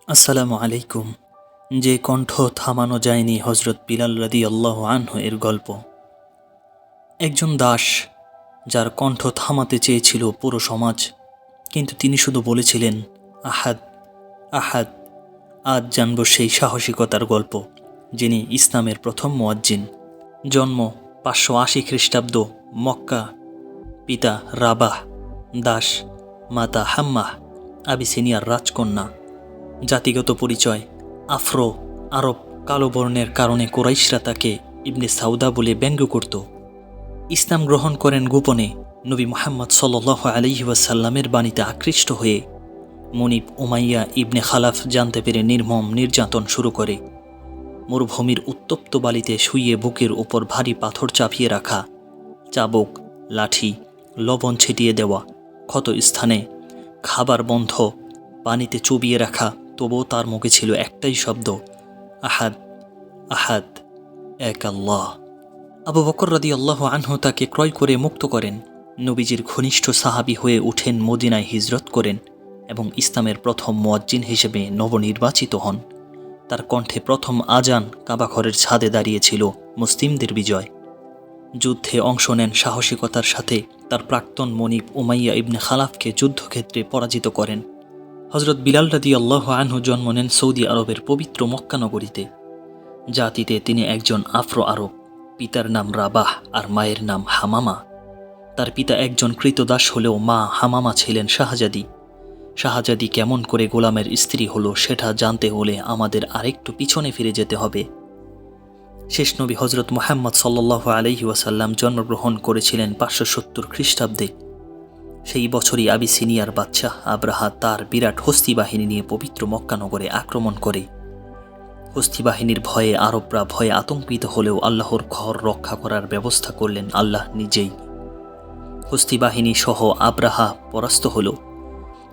আসসালামু আলাইকুম। যে কণ্ঠ থামানো যায়নি হজরত বিলাল রাদিয়াল্লাহু আনহু এর গল্প। একজন দাস যার কণ্ঠ থামাতে চেয়েছিল পুরো সমাজ, কিন্তু তিনি শুধু বলেছিলেন আহাদ আহাদ। আজ জানব সেই সাহসিকতার গল্প, যিনি ইসলামের প্রথম মুয়াজ্জিন। জন্ম 580 খ্রিস্টাব্দ, মক্কা। পিতা রাবাহ দাস, মাতা হাম্মাহ আবিসিনিয়ার রাজকন্যা। জাতিগত পরিচয় আফ্রো আরব, কালো বর্ণের কারণে কুরাইশরা তাকে ইবনে সাউদা বলে ব্যঙ্গ করত। ইসলাম গ্রহণ করেন গোপনে। নবী মুহাম্মদ সাল্লাল্লাহু আলাইহি ওয়াসাল্লামের বাণীতে আকৃষ্ট হয়ে মুনিব উমাইয়া ইবনে খালাফ জানতে পেরে নির্মম নির্যাতন শুরু করে। মরুভূমির উত্তপ্ত বালিতে শুইয়ে বুকের ওপর ভারী পাথর চাপিয়ে রাখা, চাবুক, লাঠি, লবণ ছিটিয়ে দেওয়া, ক্ষত স্থানে খাবার বন্ধ, পানিতে চুবিয়ে রাখা, তবুও তার মুখে ছিল একটাই শব্দ, আহাদ আহাদ, এক আল্লাহ। আবু বকর রাদিয়াল্লাহু আনহু তাকে ক্রয় করে মুক্ত করেন। নবীজির ঘনিষ্ঠ সাহাবী হয়ে উঠেন, মদিনায় হিজরত করেন এবং ইসলামের প্রথম মুয়াজ্জিন হিসেবে নবনির্বাচিত হন। তার কণ্ঠে প্রথম আজান কাবাঘরের ছাদে দাঁড়িয়েছিল মুসলিমদের বিজয়। যুদ্ধে অংশ নেন সাহসিকতার সাথে। তার প্রাক্তন মনিব উমাইয়া ইবনে খালাফকে যুদ্ধক্ষেত্রে পরাজিত করেন। হজরত বিলাল রাদিয়াল্লাহু আনহু জন্ম নেন সৌদি আরবের পবিত্র মক্কা নগরীতে। জাতিতে তিনি একজন আফ্রো আরব। পিতার নাম রাবাহ আর মায়ের নাম হামামা। তার পিতা একজন কৃতদাস হলেও মা হামামা ছিলেন শাহজাদি। শাহজাদি কেমন করে গোলামের স্ত্রী হলো সেটা জানতে হলে আমাদের আরেকটু পিছনে ফিরে যেতে হবে। শেষ নবী হজরত মুহাম্মদ সাল্লাল্লাহু আলাইহি ওয়াসাল্লাম জন্মগ্রহণ করেছিলেন 570 খ্রিস্টাব্দে। সেই বছরই আবিসিনিয়ার বাদশাহ আব্রাহা তার বিরাট হস্তি বাহিনী নিয়ে পবিত্র মক্কা নগরে আক্রমণ করে। হস্তি বাহিনীর ভয়ে আরবরা ভয়ে আতঙ্কিত হলেও আল্লাহর ঘর রক্ষা করার ব্যবস্থা করলেন আল্লাহ নিজেই। হস্তি বাহিনী সহ আব্রাহা পরাস্ত হল।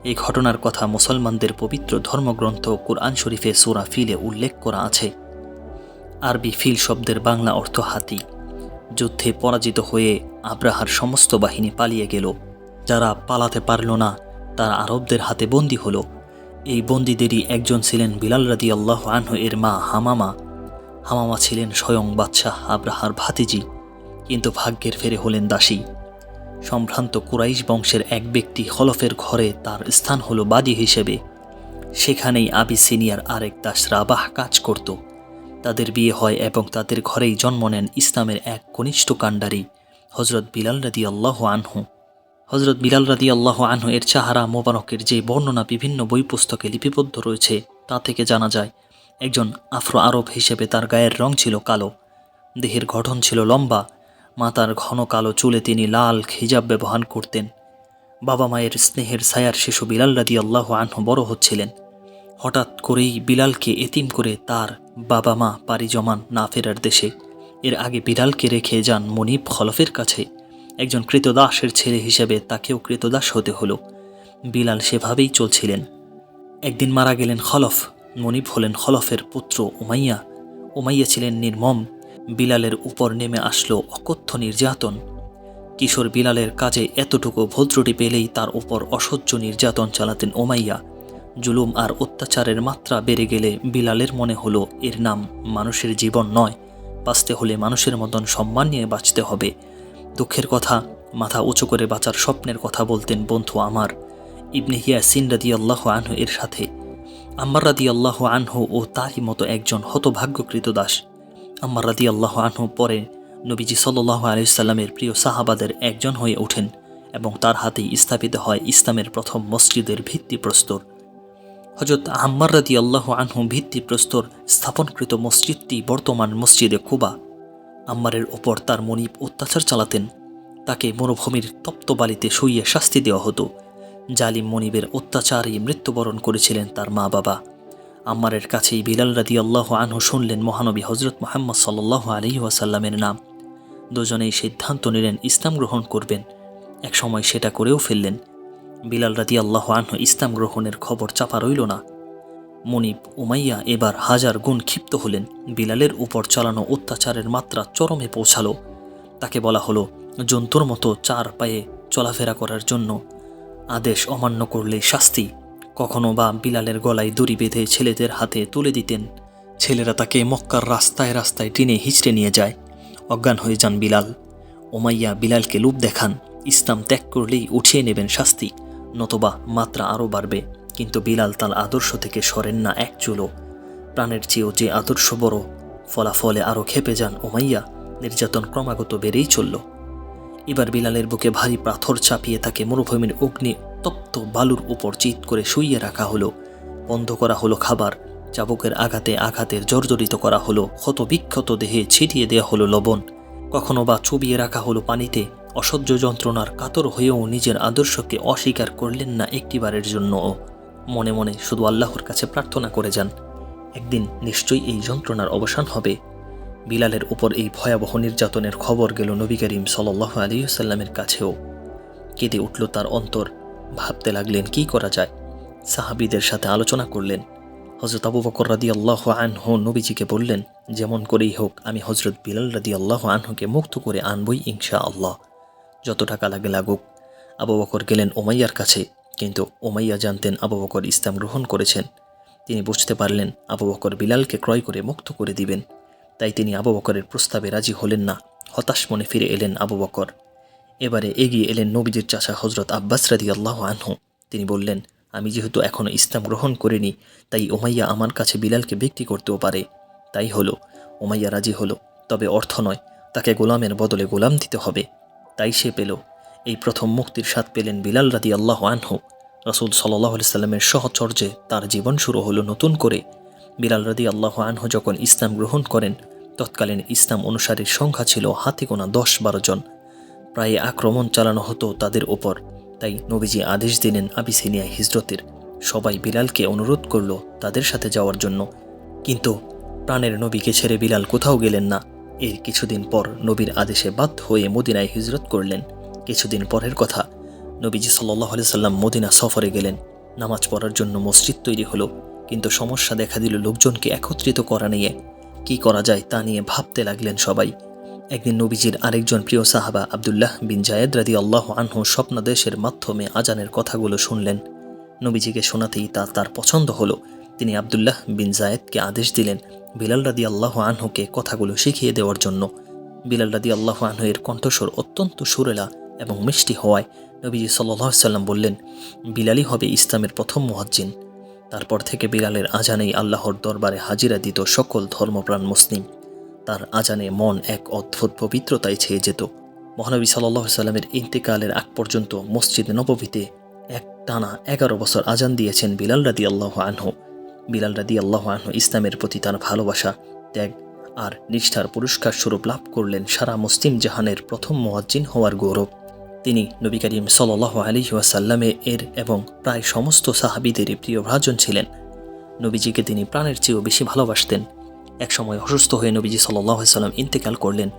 এই ঘটনার কথা মুসলমানদের পবিত্র ধর্মগ্রন্থ কুরআন শরীফে সূরা ফিলে উল্লেখ করা আছে। আরবি ফিল শব্দের বাংলা অর্থ হাতি। যুদ্ধে পরাজিত হয়ে আব্রাহার সমস্ত বাহিনী পালিয়ে গেল। যারা পালাতে পারল না তারা আরবদের হাতে বন্দী হল। এই বন্দীদেরই একজন ছিলেন বিলাল রাদিয়াল্লাহু আনহু এর মা হামামা। হামামা ছিলেন স্বয়ং বাদশাহ আব্রাহার ভাতিজি, কিন্তু ভাগ্যের ফেরে হলেন দাসী। সম্ভ্রান্ত কুরাইশ বংশের এক ব্যক্তি খলফের ঘরে তার স্থান হলো বাদী হিসেবে। সেখানেই আবিসিনিয়ার আরেক দাস রাবাহ কাজ করত। তাদের বিয়ে হয় এবং তাদের ঘরেই জন্ম নেন ইসলামের এক কনিষ্ঠ কাণ্ডারি হজরত বিলাল রাদিয়াল্লাহু আনহু। হজরত বিলাল রাদিয়াল্লাহু আনহু এর চেহারা মোবারকের যে বর্ণনা বিভিন্ন বই পুস্তকে লিপিবদ্ধ রয়েছে তা থেকে জানা যায়, একজন আফ্রো আরব হিসেবে তার গায়ের রং ছিল কালো, দেহের গঠন ছিল লম্বা, মাথার ঘন কালো চুলে তিনি লাল হিজাব ব্যবহার করতেন। বাবা মায়ের স্নেহের ছায়ার শিশু বিলাল রাদিয়াল্লাহু আনহু বড় হচ্ছিলেন। হঠাৎ করেই বিলালকে এতিম করে তার বাবা মা পাড়ি জমান না ফেরার দেশে। এর আগে বিলালকে রেখে যান মুনিব খলফের কাছে। একজন কৃতদাসের ছেলে হিসেবে তাকেও কৃতদাস হতে হলো। বিলাল সেভাবেই চলছিলেন। একদিন মারা গেলেন খলফ। মুনিব হলেন খলফের পুত্র উমাইয়া। উমাইয়া ছিলেন নির্মম। বিলালের উপর নেমে আসলো অকথ্য নির্যাতন। কিশোর বিলালের কাজে এতটুকু ভুল ত্রুটি পেলেই তার উপর অসহ্য নির্যাতন চালাতেন উমাইয়া। জুলুম আর অত্যাচারের মাত্রা বেড়ে গেলে বিলালের মনে হলো এর নাম মানুষের জীবন নয়, বাঁচতে হলে মানুষের মতন সম্মান নিয়ে বাঁচতে হবে। দুঃখের কথা, মাথা উঁচু করে বাঁচার স্বপ্নের কথা বলতেন বন্ধু আমার ইবনে ইয়াসিন রাদিয়াল্লাহু আনহু এর সাথে। আম্মার রাদিয়াল্লাহু আনহু ও তারই মতো একজন হতভাগ্যকৃত দাস। আম্মার রাদিয়াল্লাহু আনহু পরে নবীজি সাল্লাল্লাহু আলাইহি সাল্লামের প্রিয় সাহাবাদের একজন হয়ে ওঠেন এবং তার হাতেই স্থাপিত হয় ইসলামের প্রথম মসজিদের ভিত্তিপ্রস্তর। হযরত আম্মার রাদিয়াল্লাহু আনহু ভিত্তিপ্রস্তর স্থাপনকৃত মসজিদটি বর্তমান মসজিদে কুবা। আম্মারের ওপর তার মুনিব অত্যাচার চালাতেন। তাকে মরুভূমির তপ্ত বালিতে শুইয়ে শাস্তি দেওয়া হতো। জালিম মুনিবের অত্যাচারেই মৃত্যুবরণ করেছিলেন তার মা বাবা। আম্মারের কাছেই বিলাল রাদিয়াল্লাহু আনহু শুনলেন মহানবী হজরত মুহাম্মদ সাল্লাল্লাহু আলাইহি ওয়াসাল্লামের নাম। দুজনেই সিদ্ধান্ত নিলেন ইসলাম গ্রহণ করবেন। এক সময় সেটা করেও ফেললেন। বিলাল রাদিয়াল্লাহু আনহু ইসলাম গ্রহণের খবর চাপা রইল না। মুনিব উমাইয়া এবার হাজার গুণ ক্ষিপ্ত হলেন। বিলালের উপর চালানো অত্যাচারের মাত্রা চরমে পৌঁছালো। তাকে বলা হলো জন্তুর মতো চার পায়ে চলাফেরা করার জন্য, আদেশ অমান্য করলে শাস্তি। কখনো বা বিলালের গলায় দড়ি বেঁধে ছেলেদের হাতে তুলে দিতেন। ছেলেরা তাকে মক্কার রাস্তায় রাস্তায় টেনে হিঁচড়ে নিয়ে যায়। অজ্ঞান হয়ে যান বিলাল। উমাইয়া বিলালকে লোভ দেখান, ইসলাম ত্যাগ করলেই উঠিয়ে নেবেন শাস্তি, নতবা মাত্রা আরও বাড়বে। কিন্তু বিলাল তার আদর্শ থেকে সরেন না এক চুলও। প্রাণের চেয়েও যে আদর্শ বড়, ফলাফলে আরও ক্ষেপে যান উমাইয়া। নির্যাতন ক্রমাগত বেড়েই চলল। এবার বিলালের বুকে ভারী পাথর চাপিয়ে তাকে মরুভূমির অগ্নি তপ্ত বালুর উপর চিৎ করে শুইয়ে রাখা হলো। বন্ধ করা হলো খাবার, চাবুকের আঘাতে আঘাতের জর্জরিত করা হলো, ক্ষতবিক্ষত দেহে ছিটিয়ে দেওয়া হলো লবণ, কখনো বা চুবিয়ে রাখা হলো পানিতে। অসহ্য যন্ত্রণার কাতর হয়েও নিজের আদর্শকে অস্বীকার করলেন না একটিবারের জন্যও। মনে মনে শুধু আল্লাহর কাছে প্রার্থনা করে যান, একদিন নিশ্চয়ই এই যন্ত্রণার অবসান হবে। বিলালের উপর এই ভয়াবহ নির্যাতনের খবর গেল নবী করিম সাল্লাল্লাহু আলাইহি ওয়াসাল্লামের কাছেও। কেঁদে উঠল তার অন্তর। ভাবতে লাগলেন কি করা যায়। সাহাবীদের সাথে আলোচনা করলেন। হযরত আবু বকর রাদিয়াল্লাহু আনহু নবীজিকে বললেন, যেমন করেই হোক আমি হযরত বিলাল রাদিয়াল্লাহু আনহুকে মুক্ত করে আনবই ইনশাআল্লাহ, যত টাকা লাগে লাগুক। আবু বকর গেলেন উমাইয়ার কাছে, কিন্তু উমাইয়া জানতেন আবু বকর ইসলাম গ্রহণ করেছেন। তিনি বুঝতে পারলেন আবু বকর বিলালকে ক্রয় করে মুক্ত করে দিবেন। তাই তিনি আবু বকরের প্রস্তাবে রাজি হলেন না। হতাশ মনে ফিরে এলেন আবু বকর। এবারে এগিয়ে এলেন নবীজির চাচা হযরত আব্বাস রাদিয়াল্লাহু আনহু। তিনি বললেন, আমি যেহেতু এখনও ইসলাম গ্রহণ করিনি, তাই উমাইয়া আমার কাছে বিলালকে বিক্রি করতেও পারে। তাই হলো। উমাইয়া রাজি হলো, তবে অর্থ নয়, তাকে গোলামের বদলে গোলাম দিতে হবে। তাই সে পেল। এই প্রথম মুক্তির স্বাদ পেলেন বিলাল রাদিয়াল্লাহু আনহু। রাসূল সাল্লাল্লাহু আলাইহি সাল্লামের সহচর্যে তার জীবন শুরু হলো নতুন করে। বিলাল রাদিয়াল্লাহু আনহু যখন ইসলাম গ্রহণ করেন, তৎকালীন ইসলাম অনুসারীর সংখ্যা ছিল হাতে গোনা 10-12 জন। প্রায় আক্রমণ চালানো হতো তাদের ওপর। তাই নবীজি আদেশ দিলেন আবিসিনিয়ায় হিজরতের। সবাই বিলালকে অনুরোধ করল তাদের সাথে যাওয়ার জন্য, কিন্তু প্রাণের নবীকে ছেড়ে বিলাল কোথাও গেলেন না। এর কিছুদিন পর নবীর আদেশে বাধ্য হয়ে মদিনায় হিজরত করলেন। কিছুদিন পরের কথা, নবীজি সাল্লাল্লাহু আলাইহি সাল্লাম মদিনা সফরে গেলেন। নামাজ পড়ার জন্য মসজিদ তৈরি হলো, কিন্তু সমস্যা দেখা দিল লোকজনকে একত্রিত করা নিয়ে। কি করা যায় তা নিয়ে ভাবতে লাগলেন সবাই। একদিন নবীজির আরেকজন প্রিয় সাহাবা আব্দুল্লাহ বিন জায়েদ রাদিয়াল্লাহু আনহু স্বপ্নাদেশের মাধ্যমে আজানের কথাগুলো শুনলেন। নবীজিকে শোনাতেই তার পছন্দ হলো। তিনি আব্দুল্লাহ বিন জায়েদকে আদেশ দিলেন বিলাল রাদিয়াল্লাহু আনহুকে কথাগুলো শিখিয়ে দেওয়ার জন্য। বিলাল রাদিয়াল্লাহু আনহু এর কণ্ঠস্বর অত্যন্ত সুরেলা এবং মিষ্টি হওয়ায় নবীজি সাল্লাল্লাহু আলাইহি সাল্লাম বললেন, বিলালই হবে ইসলামের প্রথম মুয়াজ্জিন। তারপর থেকে বিলালের আজানেই আল্লাহর দরবারে হাজিরা দিত সকল ধর্মপ্রাণ মুসলিম। তার আজানে মন এক অদ্ভুত পবিত্রতায় ছেয়ে যেত। মহানবী সাল্লাল্লাহু আলাইহি সাল্লামের ইন্তেকালের আগ পর্যন্ত মসজিদ নববীতে টানা 11 বছর আজান দিয়েছেন বিলাল রাদিয়াল্লাহু আনহু। বিলাল রাদিয়াল্লাহু আনহু ইসলামের প্রতি তার ভালোবাসা, ত্যাগ আর নিষ্ঠার পুরস্কার স্বরূপ লাভ করলেন সারা মুসলিম জাহানের প্রথম মুয়াজ্জিন হওয়ার গৌরব। তিনি নবী করিম সাল্লাল্লাহু আলাইহি ওয়াসাল্লামের এবং প্রায় সমস্ত সাহাবীদেরই প্রিয় ভাজন ছিলেন। নবীজিকে তিনি প্রাণের চেয়েও বেশি ভালোবাসতেন। একসময় অসুস্থ হয়ে নবীজি সাল্লাল্লাহু আলাইহি সাল্লাম ইন্তেকাল করলেন।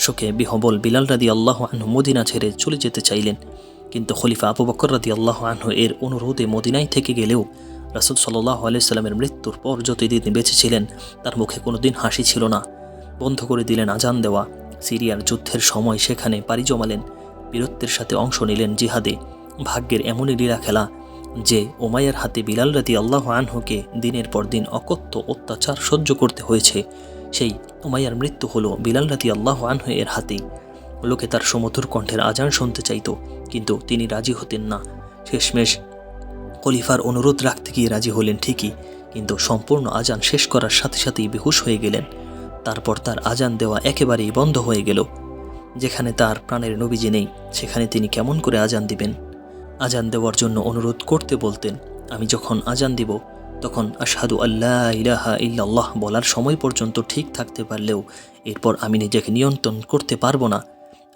শোকে বিহবল বিলাল রাদিয়াল্লাহু আনহু মদিনা ছেড়ে চলে যেতে চাইলেন, কিন্তু খলিফা আবু বকর রাদিয়াল্লাহু আনহু এর অনুরোধে মদিনায় থেকে গেলেও রাসূল সাল্লাল্লাহু আলাইহি সাল্লামের মৃত্যুর পর যতদিন বেঁচে ছিলেন তার মুখে কোনোদিন হাসি ছিল না। বন্ধ করে দিলেন আজান দেওয়া। সিরিয়ার যুদ্ধের সময় সেখানে পাড়ি জমালেন, বীরত্বের সাথে অংশ নিলেন জিহাদে। ভাগ্যের এমনই লীলা খেলা যে উমাইয়ার হাতে বিলাল রাদিয়াল্লাহু আনহুকে দিনের পর দিন অকথ্য অত্যাচার সহ্য করতে হয়েছে। সেই উমাইয়ার মৃত্যু হলো বিলাল রাদিয়াল্লাহু আনহু এর হাতেই। লোকে তার সুমধুর কণ্ঠের আজান শুনতে চাইত, কিন্তু তিনি রাজি হতেন না। শেষমেশ খলিফার অনুরোধ রাখতে গিয়ে রাজি হলেন ঠিকই, কিন্তু সম্পূর্ণ আজান শেষ করার সাথে সাথেই বেহুশ হয়ে গেলেন। তারপর তার আজান দেওয়া একেবারেই বন্ধ হয়ে গেল। যেখানে তার প্রাণের নবীজি নেই সেখানে তিনি কেমন করে আজান দিবেন? আজান দেওয়ার জন্য অনুরোধ করতে বলতেন। আমি যখন আজান দিব তখন আশহাদু আল্লা ইলাহা ইল্লাল্লাহ বলার সময় পর্যন্ত ঠিক থাকতে পারলেও এরপর আমি নিজেকে নিয়ন্ত্রণ করতে পারবো না।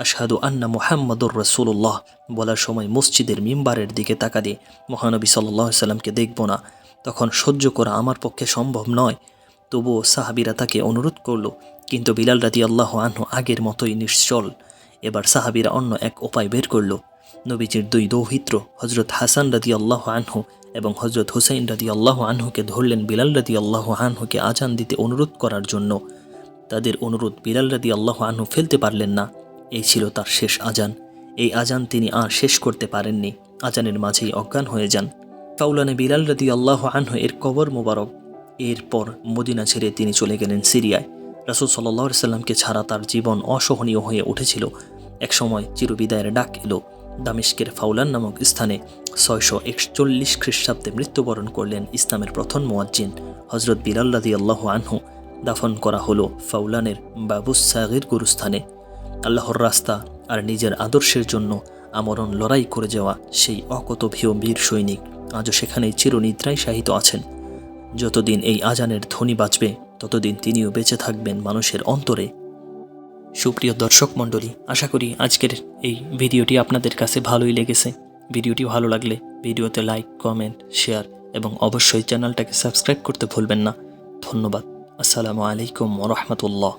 আশহাদু আন্না মুহাম্মাদুর রাসূলুল্লাহ বলার সময় মসজিদের মিম্বারের দিকে তাকালে মহানবী সাল্লাল্লাহু আলাইহি সাল্লামকে দেখব না। তখন সহ্য করা আমার পক্ষে সম্ভব নয়। তবুও সাহাবীরা তাকে অনুরোধ করল, কিন্তু বিলাল রাদিয়াল্লাহু আনহু আগের মতোই নিশ্চল। এবার সাহাবীরা অন্য এক উপায় বের করল। নবীজির দুই দৌহিত্র হযরত হাসান রাদিয়াল্লাহু আনহু এবং হযরত হুসাইন রাদিয়াল্লাহু আনহুকে ধরলেন বিলাল রাদিয়াল্লাহু আনহুকে আজান দিতে অনুরোধ করার জন্য। তাদের অনুরোধ বিলাল রাদিয়াল্লাহু আনহু ফেলতে পারলেন না। এই ছিল তার শেষ আজান। এই আজান তিনি আর শেষ করতে পারেননি। আজানের মাঝেই অজ্ঞান হয়ে যান। ফাউলানে বিলাল রাদিয়াল্লাহু আনহু এর কবর মোবারক। এরপর মদিনা ছেড়ে তিনি চলে গেলেন সিরিয়ায়। রাসূল সাল্লাল্লাহু আলাইহি সাল্লামকে ছাড়া তার জীবন অসহনীয় হয়ে উঠেছিল। একসময় চিরবিদায়ের ডাক এলো। দামেস্কের ফাউলান নামক স্থানে 641 খ্রিস্টাব্দে মৃত্যুবরণ করলেন ইসলামের প্রথম মুয়াজ্জিন হযরত বিলাল রাদিয়াল্লাহু আনহু। দাফন করা হলো ফাউলানের বাবুস সাগীর গুরুস্থানে। আল্লাহর রাস্তা আর নিজের আদর্শের জন্য আমরণ লড়াই করে যাওয়া সেই অকতভীয় বীর সৈনিক আজও সেখানেই চিরনিদ্রায় শায়িত আছেন। যতদিন এই আজানের ধ্বনি বাজবে ততদিন তিনিও বেঁচে থাকবেন মানুষের অন্তরে। সুপ্রিয় দর্শক মণ্ডলী, আশা করি আজকের এই ভিডিওটি আপনাদের কাছে ভালোই লেগেছে। ভিডিওটি ভালো লাগলে ভিডিওতে লাইক, কমেন্ট, শেয়ার এবং অবশ্যই চ্যানেলটাকে সাবস্ক্রাইব করতে ভুলবেন না। ধন্যবাদ। আসসালামু আলাইকুম ওয়া রাহমাতুল্লাহ।